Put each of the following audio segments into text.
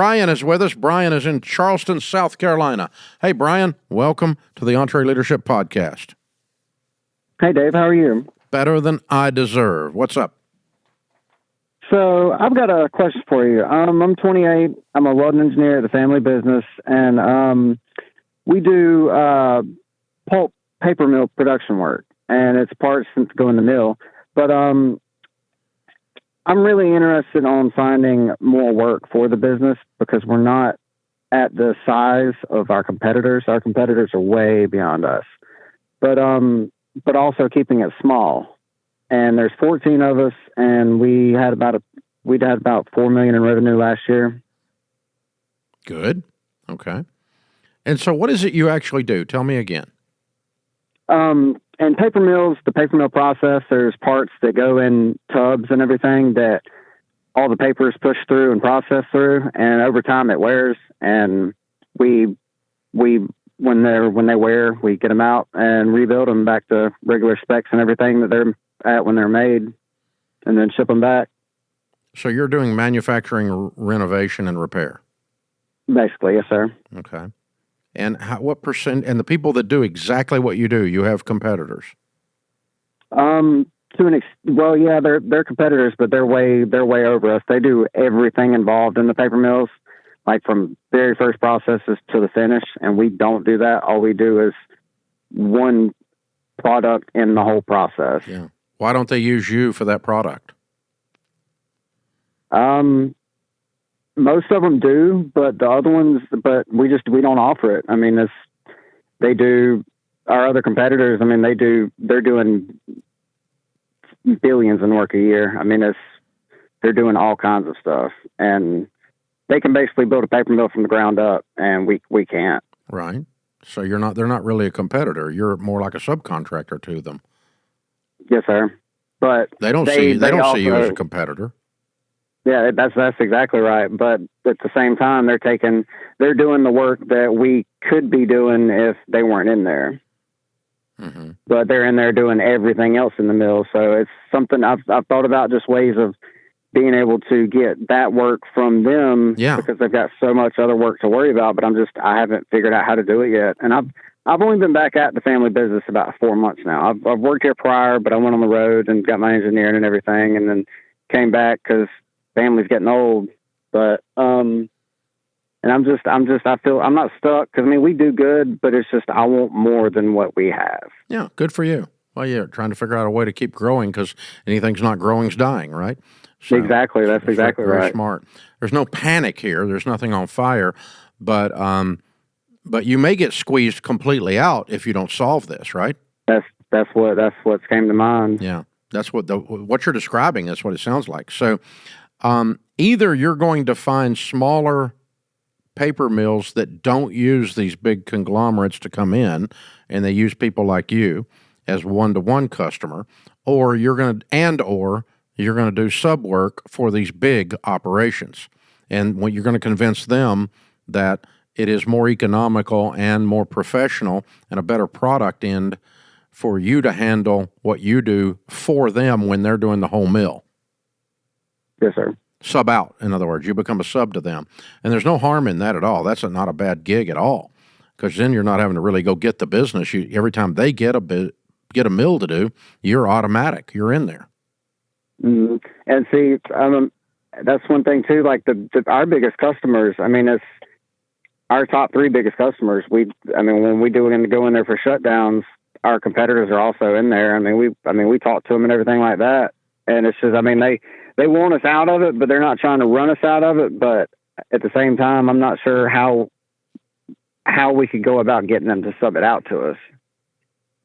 Brian is with us. Brian is in Charleston, South Carolina. Hey, Brian, welcome to the EntreLeadership podcast. Hey, Dave, how are you? Better than I deserve. What's up? So I've got a question for you. I'm 28. I'm a welding engineer at the family business, and we do pulp paper mill production work, and it's parts that go in the mill. But I'm really interested on finding more work for the business because we're not at the size of our competitors. Our competitors are way beyond us, but also keeping it small. And there's 14 of us, and we'd had about $4 million in revenue last year. Good. Okay. And so what is it you actually do? Tell me again. And paper mills, the paper mill process, there's parts that go in tubs and everything that all the paper is pushed through and processed through, and over time it wears. And we when they wear, we get them out and rebuild them back to regular specs and everything that they're at when they're made, and then ship them back. So you're doing manufacturing, renovation, and repair? Basically, yes, sir. Okay. And what percent, and the people that do exactly what you do, you have competitors? Well, yeah, they're competitors, but they're way over us. They do everything involved in the paper mills, like from very first processes to the finish, and we don't do that. All we do is one product in the whole process. Yeah. Why don't they use you for that product? Most of them do, but the other ones, we don't offer it. I mean, they do. Our other competitors, I mean, they're doing billions in work a year. I mean, they're doing all kinds of stuff, and they can basically build a paper mill from the ground up, and we can't. Right. So they're not really a competitor. You're more like a subcontractor to them. Yes, sir. But they don't see you as a competitor. Yeah, that's exactly right. But at the same time, they're doing the work that we could be doing if they weren't in there. Mm-hmm. But they're in there doing everything else in the mill. So it's something I've thought about, just ways of being able to get that work from them. Yeah. Because they've got so much other work to worry about. But I haven't figured out how to do it yet. And I've only been back at the family business about 4 months now. I've worked here prior, but I went on the road and got my engineering and everything, and then came back because family's getting old. But and I feel I'm not stuck, because I mean, we do good, but it's just I want more than what we have. Yeah, good for you. Well, you're trying to figure out a way to keep growing, because anything's not growing's dying, right? So, exactly. That's exactly very right. Smart. There's no panic here. There's nothing on fire, but you may get squeezed completely out if you don't solve this, right? That's what's came to mind. Yeah, that's what you're describing. That's what it sounds like. So, either you're going to find smaller paper mills that don't use these big conglomerates to come in, and they use people like you as one-to-one customer, or you're going to do sub work for these big operations, and when you're going to convince them that it is more economical and more professional and a better product end for you to handle what you do for them when they're doing the whole mill. Yes, sir. Sub out, in other words. You become a sub to them. And there's no harm in that at all. That's not a bad gig at all, because then you're not having to really go get the business. Every time they get a mill to do, you're automatic. You're in there. Mm-hmm. And see, that's one thing too, like our biggest customers, I mean, it's our top 3 biggest customers. When we go in there for shutdowns, our competitors are also in there. We talk to them and everything like that. And it's just, they want us out of it, but they're not trying to run us out of it. But at the same time, I'm not sure how we could go about getting them to sub it out to us.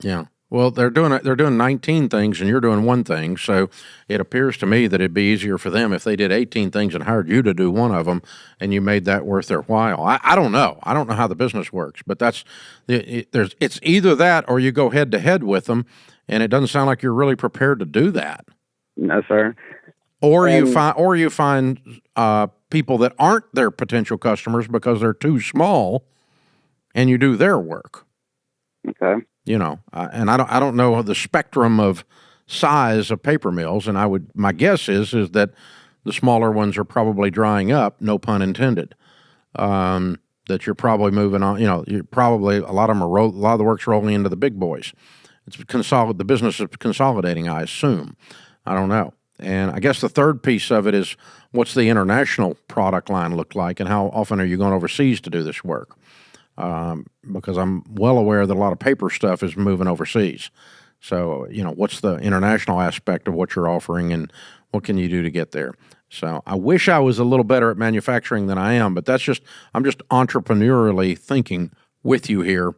Yeah. Well, they're doing 19 things and you're doing one thing. So it appears to me that it'd be easier for them if they did 18 things and hired you to do one of them, and you made that worth their while. I don't know. I don't know how the business works, but it's either that or you go head to head with them, and it doesn't sound like you're really prepared to do that. No, sir. Or you find people that aren't their potential customers because they're too small, and you do their work. Okay. You know, and I don't know the spectrum of size of paper mills, and my guess is that the smaller ones are probably drying up, no pun intended. that you're probably moving on. You're probably, a lot of them are a lot of the work's rolling into the big boys. The business is consolidating, I assume. I don't know. And I guess the third piece of it is, what's the international product line look like, and how often are you going overseas to do this work? Because I'm well aware that a lot of paper stuff is moving overseas. So, what's the international aspect of what you're offering, and what can you do to get there? So I wish I was a little better at manufacturing than I am, but I'm just entrepreneurially thinking with you here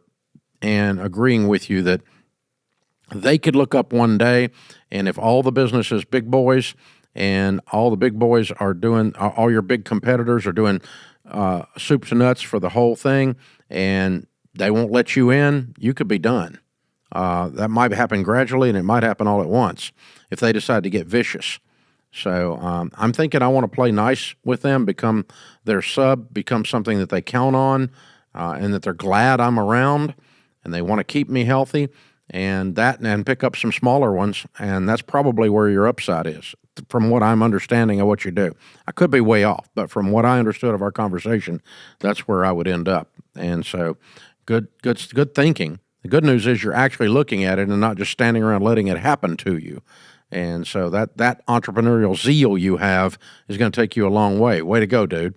and agreeing with you that they could look up one day, and if all the businesses, big boys, and all the big boys are doing, all your big competitors are doing soup to nuts for the whole thing, and they won't let you in, you could be done. That might happen gradually, and it might happen all at once if they decide to get vicious. So I'm thinking I want to play nice with them, become their sub, become something that they count on, and that they're glad I'm around, and they want to keep me healthy, and pick up some smaller ones, and that's probably where your upside is, from what I'm understanding of what you do. I could be way off, but from what I understood of our conversation, that's where I would end up. And so, good thinking. The good news is you're actually looking at it and not just standing around letting it happen to you. And so that entrepreneurial zeal you have is going to take you a long way. Way to go, dude.